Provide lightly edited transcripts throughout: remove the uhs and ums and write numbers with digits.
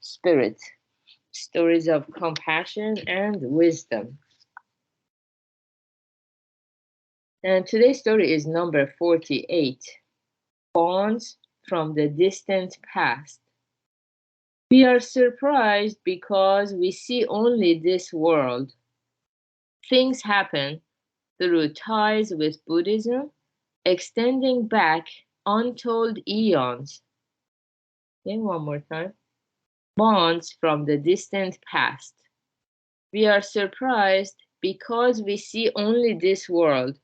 spirit, stories of compassion and wisdom. And today's story is number 48, Bonds from the Distant Past. We are surprised because we see only this world. Things happen through ties with Buddhism, extending back untold eons. Okay, one more time. Bonds from the distant past. We are surprised because we see only this world.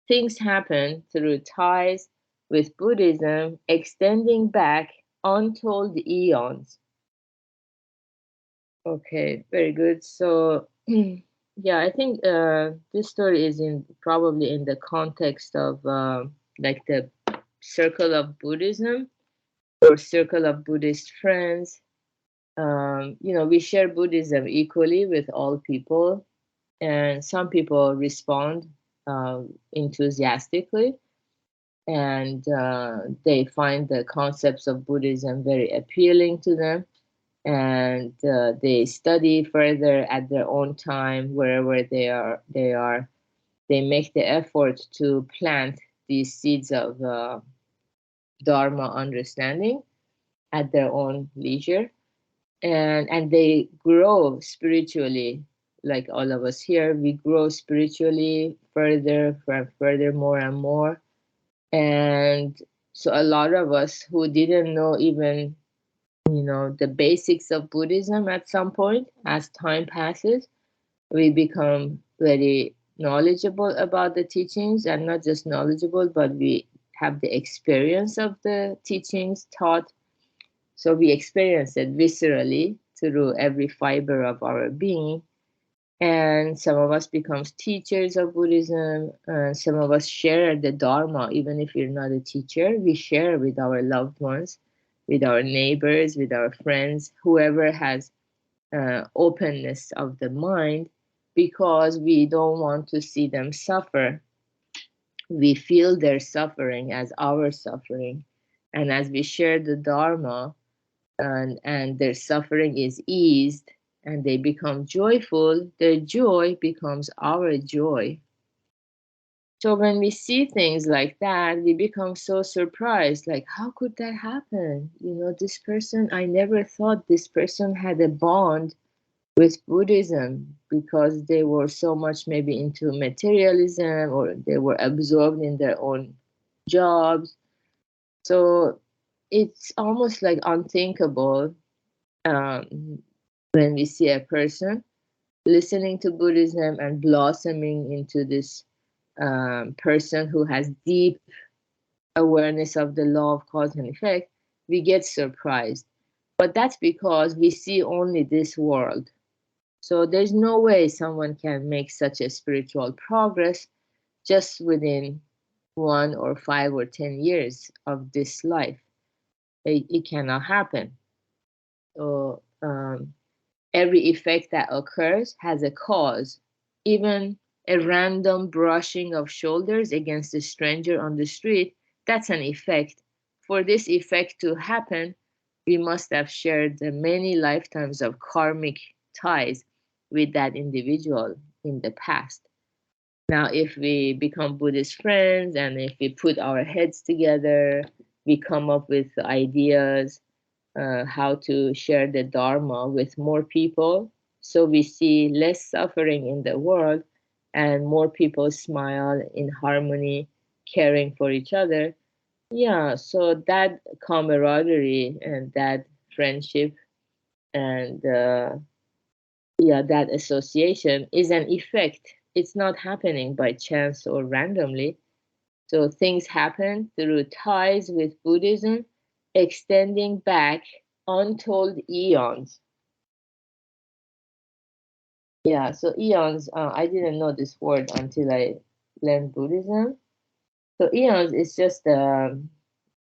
Things happen through ties with Buddhism, extending back untold eons. Okay, very good. So, yeah, I think this story is probably in the context of like the circle of Buddhism or circle of Buddhist friends. We share Buddhism equally with all people, and some people respond enthusiastically, and they find the concepts of Buddhism very appealing to them, and they study further at their own time wherever they are. They make the effort to plant these seeds of Dharma understanding at their own leisure, and they grow spiritually, like all of us here. We grow spiritually further, more and more. And so a lot of us who didn't know even the basics of Buddhism, at some point as time passes, we become very knowledgeable about the teachings, and not just knowledgeable, but we have the experience of the teachings taught. So we experience it viscerally through every fiber of our being. And some of us becomes teachers of Buddhism, and some of us share the Dharma. Even if you're not a teacher, we share with our loved ones, with our neighbors, with our friends, whoever has openness of the mind, because we don't want to see them suffer. We feel their suffering as our suffering. And as we share the Dharma, and their suffering is eased, and they become joyful, their joy becomes our joy. So when we see things like that, we become so surprised, like, how could that happen? This person, I never thought this person had a bond with Buddhism, because they were so much maybe into materialism, or they were absorbed in their own jobs. So it's almost like unthinkable when we see a person listening to Buddhism and blossoming into this person who has deep awareness of the law of cause and effect. We get surprised. But that's because we see only this world. So there's no way someone can make such a spiritual progress just within 1 or 5 or 10 years of this life. It cannot happen. So every effect that occurs has a cause. Even a random brushing of shoulders against a stranger on the street, that's an effect. For this effect to happen, we must have shared many lifetimes of karmic ties with that individual in the past. Now, if we become Buddhist friends, and if we put our heads together, we come up with ideas how to share the Dharma with more people, so we see less suffering in the world and more people smile in harmony, caring for each other. Yeah, so that camaraderie and that friendship and that association is an effect. It's not happening by chance or randomly. So things happen through ties with Buddhism, extending back untold eons. Yeah, so eons, I didn't know this word until I learned Buddhism. So eons is just a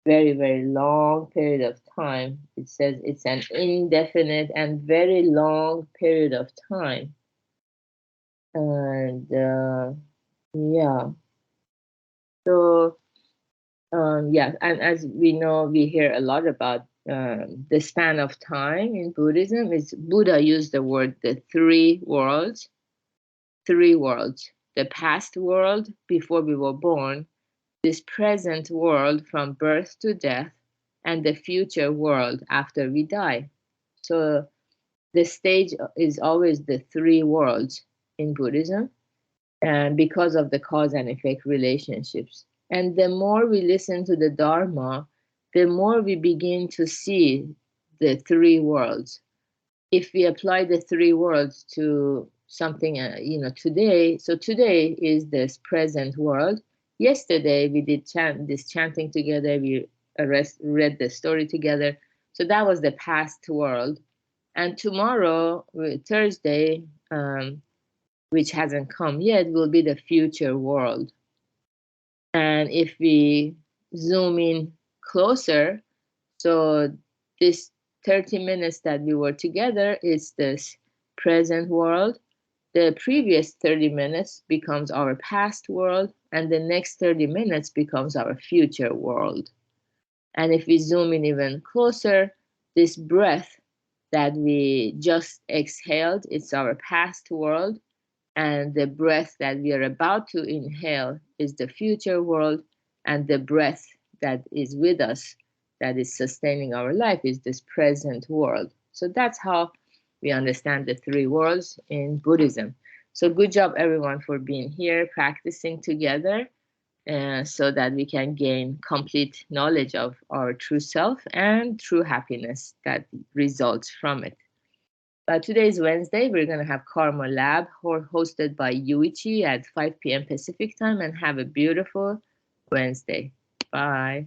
very, very long period of time. It says it's an indefinite and very long period of time. And yeah, so yeah, and as we know, we hear a lot about the span of time in Buddhism is Buddha used the word the three worlds, the past world before we were born, this present world from birth to death, and the future world after we die. So the stage is always the three worlds in Buddhism, and because of the cause and effect relationships. And the more we listen to the Dharma, the more we begin to see the three worlds. If we apply the three worlds to something, today, so today is this present world. Yesterday we did this chanting together, we read the story together. So that was the past world. And tomorrow, Thursday, which hasn't come yet, will be the future world. And if we zoom in closer, so this 30 minutes that we were together is this present world. The previous 30 minutes becomes our past world, and the next 30 minutes becomes our future world. And if we zoom in even closer, this breath that we just exhaled, it's our past world. And the breath that we are about to inhale is the future world. And the breath that is with us, that is sustaining our life, is this present world. So that's how we understand the three worlds in Buddhism. So good job, everyone, for being here, practicing together, so that we can gain complete knowledge of our true self and true happiness that results from it. Today is Wednesday. We're going to have Karma Lab hosted by Yuichi at 5 p.m. Pacific time, and have a beautiful Wednesday. Bye.